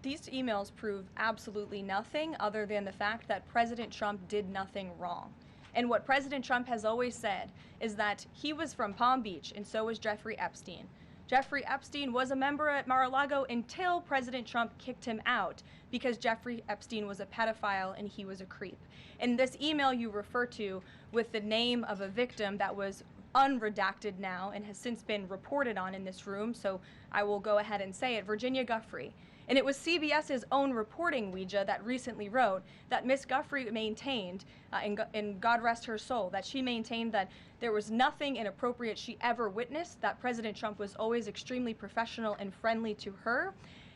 these emails prove absolutely nothing other than the fact that President Trump did nothing wrong. And what President Trump has always said is that he was from Palm Beach, and so was Jeffrey Epstein. Jeffrey Epstein was a member at Mar-a-Lago until President Trump kicked him out because Jeffrey Epstein was a pedophile and he was a creep. And this email you refer to with the name of a victim that was unredacted now and has since been reported on in this room, so I will go ahead and say it, Virginia Giuffre. And it was CBS's own reporting, Ouija, that recently wrote that Miss Giuffre maintained, and God rest her soul, that she maintained that there was nothing inappropriate she ever witnessed, that President Trump was always extremely professional and friendly to her.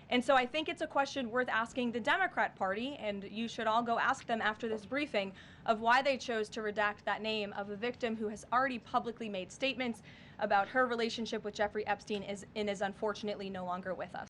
And so I think it's a question worth asking the Democrat Party, and you should all go ask them after this briefing, of why they chose to redact that name of a victim who has already publicly made statements about her relationship with Jeffrey Epstein and is unfortunately no longer with us.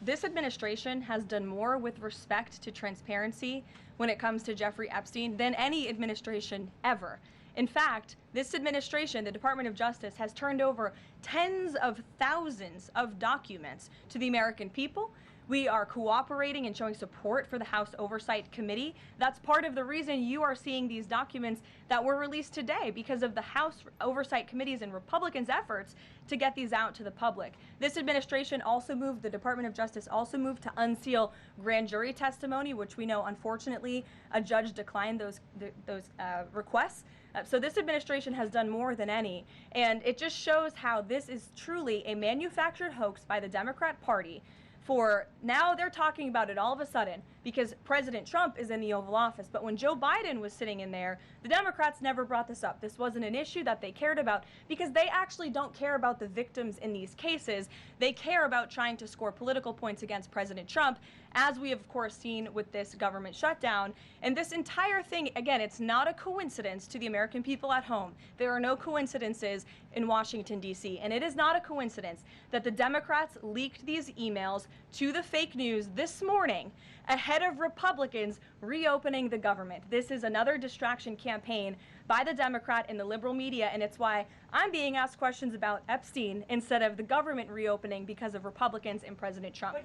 This administration has done more with respect to transparency when it comes to Jeffrey Epstein than any administration ever. In fact, this administration, the Department of Justice, has turned over tens of thousands of documents to the American people. We are cooperating and showing support for the House Oversight Committee. That's part of the reason you are seeing these documents that were released today, because of the House Oversight Committee's and Republicans' efforts to get these out to the public. This administration also moved, the Department of Justice also moved to unseal grand jury testimony, which we know, unfortunately, a judge declined those requests. So this administration has done more than any, and it just shows how this is truly a manufactured hoax by the Democrat Party. For now they're talking about it all of a sudden because President Trump is in the Oval Office. But when Joe Biden was sitting in there, the Democrats never brought this up. This wasn't an issue that they cared about because they actually don't care about the victims in these cases. They care about trying to score political points against President Trump, as we have, of course, seen with this government shutdown. And this entire thing, again, it's not a coincidence to the American people at home. There are no coincidences in Washington, D.C. And it is not a coincidence that the Democrats leaked these emails to the fake news this morning ahead of Republicans reopening the government. This is another distraction campaign by the Democrat and the liberal media, and it's why I'm being asked questions about Epstein instead of the government reopening because of Republicans and President Trump.